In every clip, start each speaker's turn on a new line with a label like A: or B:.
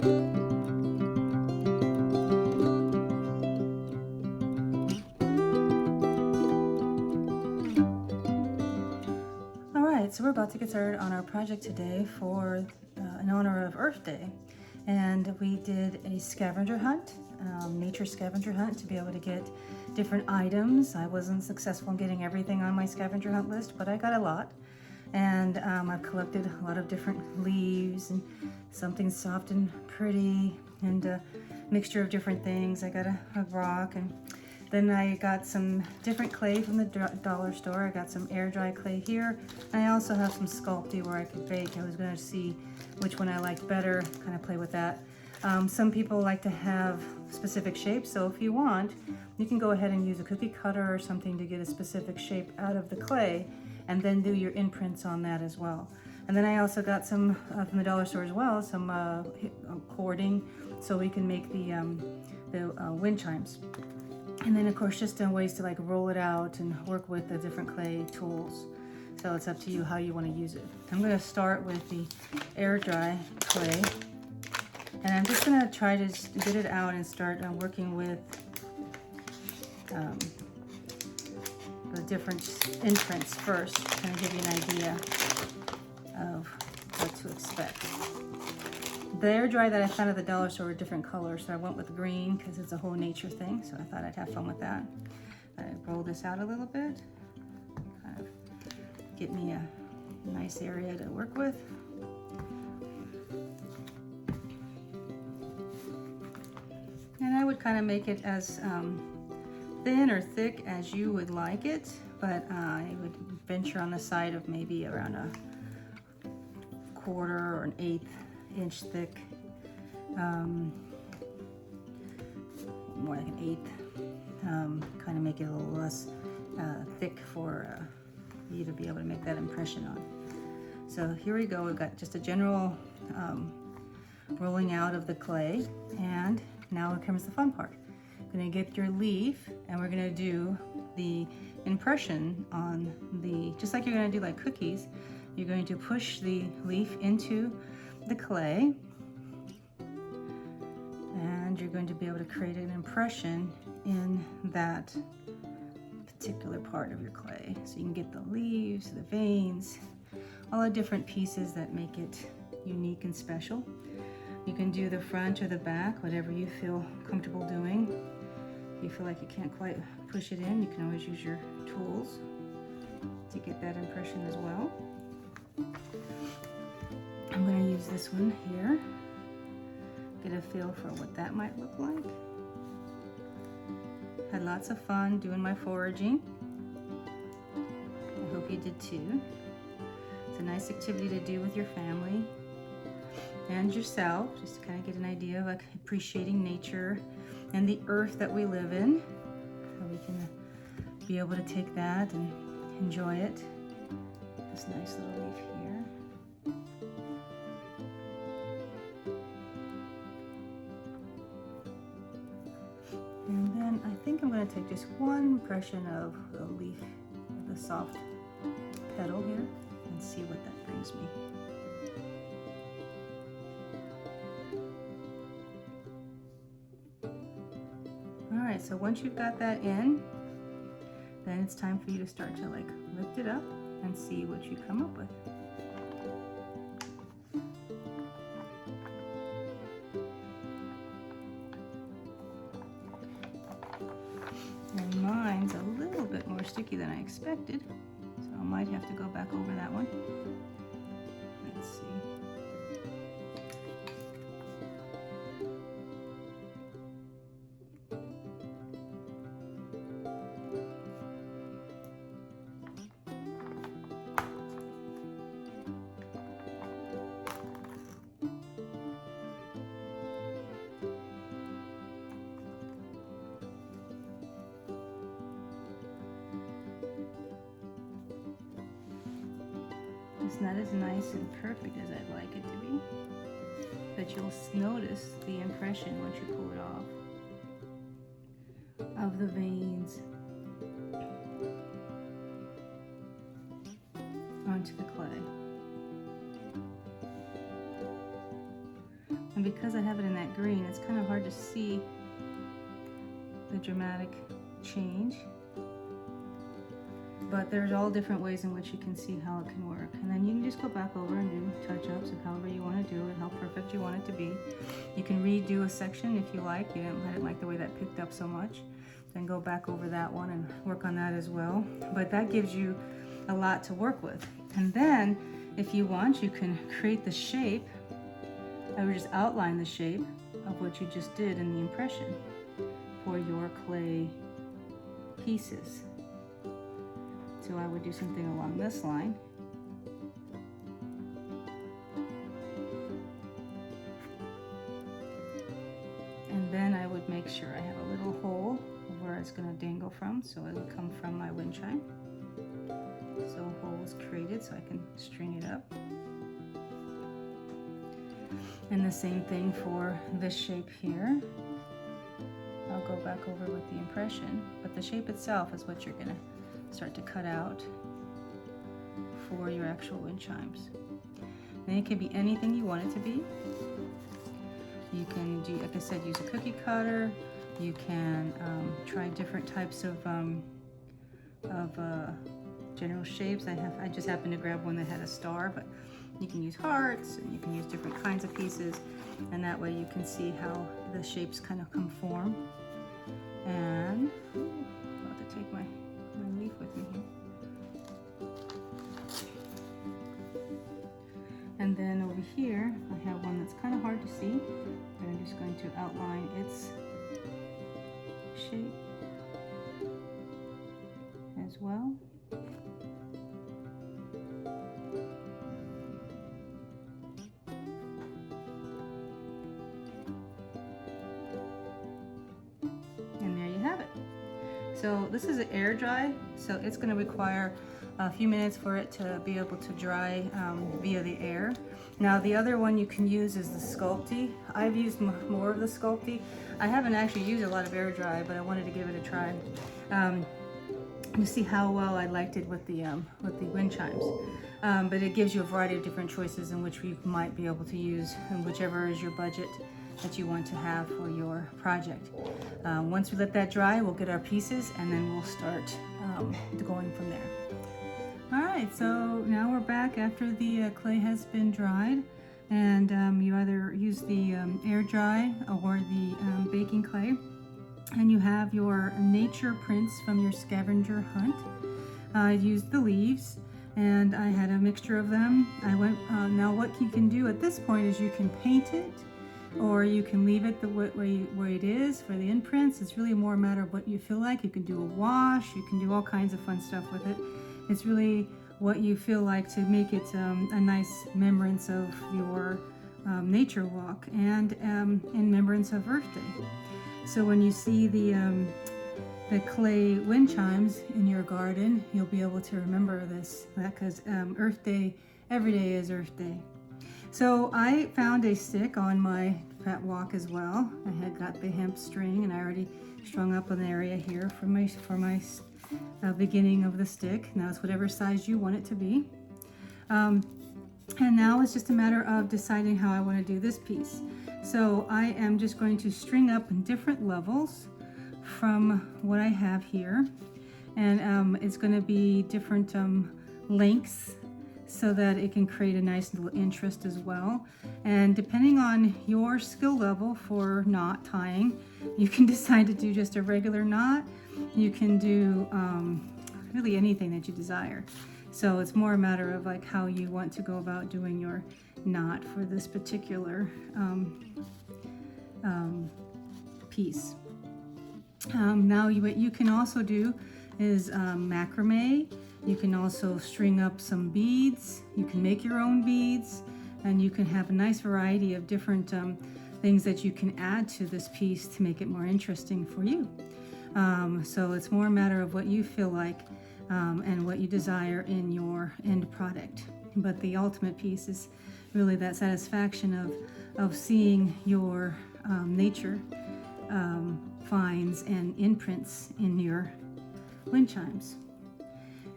A: Alright, so we're about to get started on our project today for in honor of Earth Day. And we did a scavenger hunt, nature scavenger hunt, to be able to get different items. I wasn't successful in getting everything on my scavenger hunt list, but I got a lot. And I've collected a lot of different leaves and something soft and pretty and a mixture of different things. I got a rock, and then I got some different clay from the dollar store. I got some air dry clay here. And I also have some Sculpey where I could bake. I was going to see which one I liked better, kind of play with that. Some people like to have specific shapes, so if you want, you can go ahead and use a cookie cutter or something to get a specific shape out of the clay, and then do your imprints on that as well. And then I also got some from the dollar store as well, some cording, so we can make the wind chimes. And then of course just ways to like roll it out and work with the different clay tools. So it's up to you how you want to use it. I'm going to start with the air dry clay, and I'm just going to try to get it out and start working with the different imprints first, kind of give you an idea of what to expect. The air dry that I found at the dollar store were different colors, so I went with green because it's a whole nature thing, so I thought I'd have fun with that. I roll this out a little bit, kind of get me a nice area to work with. And I would kind of make it as thin or thick as you would like it, but I would venture on the side of maybe around a quarter or an 1/8 inch thick, more like an 1/8, kind of make it a little less thick for you to be able to make that impression on. So here we go, we've got just a general rolling out of the clay, and now comes the fun part. You're gonna get your leaf, and we're gonna do the impression on the, just like you're gonna do like cookies, you're going to push the leaf into the clay, and you're going to be able to create an impression in that particular part of your clay. So you can get the leaves, the veins, all the different pieces that make it unique and special. You can do the front or the back, whatever you feel comfortable doing. If you feel like you can't quite push it in, you can always use your tools to get that impression as well. I'm going to use this one here, get a feel for what that might look like. Had lots of fun doing my foraging. I hope you did too. It's a nice activity to do with your family and yourself, just to kind of get an idea of like appreciating nature and the earth that we live in. So we can be able to take that and enjoy it. This nice little leaf here. And then I think I'm going to take just one impression of the leaf, the soft petal here, and see what that brings me. Alright, so once you've got that in, then it's time for you to start to like lift it up and see what you come up with. And mine's a little bit more sticky than I expected, so I might have to go back over that one. Let's see. It's not as nice and perfect as I'd like it to be, but you'll notice the impression once you pull it off of the veins onto the clay. And because I have it in that green, it's kind of hard to see the dramatic change. But there's all different ways in which you can see how it can work. And then you can just go back over and do touch-ups of however you want to do it, how perfect you want it to be. You can redo a section if you like. I didn't like the way that picked up so much. Then go back over that one and work on that as well. But that gives you a lot to work with. And then if you want, you can create the shape. I would just outline the shape of what you just did in the impression for your clay pieces. So I would do something along this line. And then I would make sure I have a little hole where it's going to dangle from, so it would come from my wind chime. So a hole is created so I can string it up. And the same thing for this shape here. I'll go back over with the impression, but the shape itself is what you're going to start to cut out for your actual wind chimes. And it can be anything you want it to be. You can do, like I said, use a cookie cutter. You can try different types of general shapes. I just happened to grab one that had a star, but you can use hearts and you can use different kinds of pieces, and that way you can see how the shapes kind of come form. And I'm about to take my leaf with me here. And then over here I have one that's kind of hard to see, but I'm just going to outline its shape as well. And there you have it. So this is an air dry, so it's going to require a few minutes for it to be able to dry via the air. Now the other one you can use is the Sculpey. I've used more of the Sculpey. I haven't actually used a lot of air dry, but I wanted to give it a try to see how well I liked it with the wind chimes. But it gives you a variety of different choices in which we might be able to use, and whichever is your budget that you want to have for your project. Once we let that dry, we'll get our pieces and then we'll start going from there. All right, so now we're back after the clay has been dried, and you either use the air dry or the baking clay, and you have your nature prints from your Scavenger Hunt. I used the leaves, and I had a mixture of them. Now what you can do at this point is you can paint it, or you can leave it the way it is for the imprints. It's really more a matter of what you feel like. You can do a wash, you can do all kinds of fun stuff with it. It's really what you feel like to make it a nice remembrance of your nature walk and in remembrance of Earth Day. So when you see the clay wind chimes in your garden, you'll be able to remember that because Earth Day, every day is Earth Day. So I found a stick on my fat walk as well. I had got the hemp string, and I already strung up an area here for my beginning of the stick. Now it's whatever size you want it to be. And now it's just a matter of deciding how I want to do this piece. So I am just going to string up in different levels from what I have here. And it's going to be different lengths, so that it can create a nice little interest as well. And depending on your skill level for knot tying, you can decide to do just a regular knot. You can do really anything that you desire. So it's more a matter of like how you want to go about doing your knot for this particular piece. Now what you can also do is macrame. You can also string up some beads. You can make your own beads, and you can have a nice variety of different things that you can add to this piece to make it more interesting for you. So it's more a matter of what you feel like and what you desire in your end product. But the ultimate piece is really that satisfaction of seeing your nature finds and imprints in your wind chimes.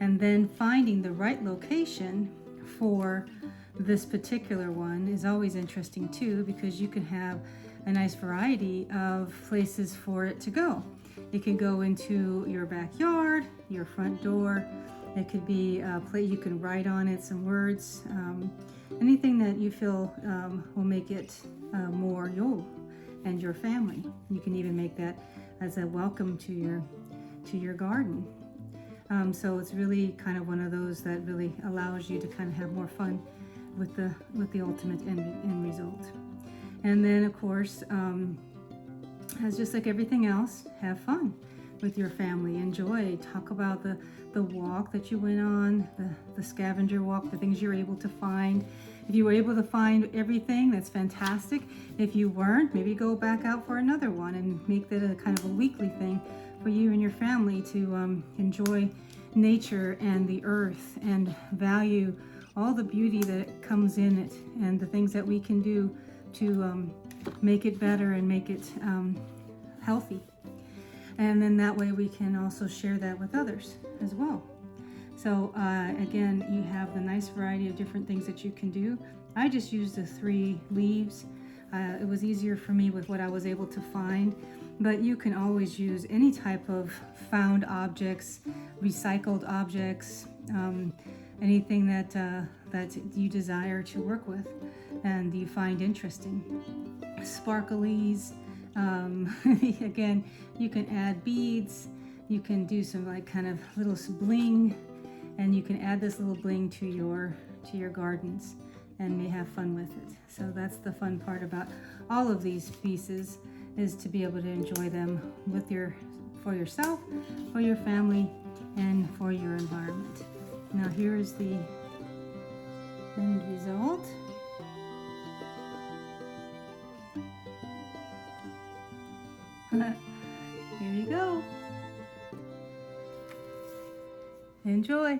A: And then finding the right location for this particular one is always interesting too, because you can have a nice variety of places for it to go. It can go into your backyard, your front door. It could be a place you can write on it some words, anything that you feel will make it more you and your family. You can even make that as a welcome to your garden. So it's really kind of one of those that really allows you to kind of have more fun with the ultimate end result. And then of course, as just like everything else, have fun with your family. Enjoy. Talk about the walk that you went on, the scavenger walk, the things you're able to find. If you were able to find everything, that's fantastic. If you weren't, maybe go back out for another one and make that a kind of a weekly thing for you and your family to enjoy nature and the earth and value all the beauty that comes in it and the things that we can do to make it better and make it healthy. And then that way we can also share that with others as well. So again, you have the nice variety of different things that you can do. I just used the 3 leaves. It was easier for me with what I was able to find, but you can always use any type of found objects, recycled objects, anything that you desire to work with and you find interesting. Sparklies. Again, you can add beads. You can do some like kind of little bling, and you can add this little bling to your gardens and may have fun with it. So that's the fun part about all of these pieces, is to be able to enjoy them for yourself, for your family, and for your environment. Now here is the end result. Here you go. Enjoy.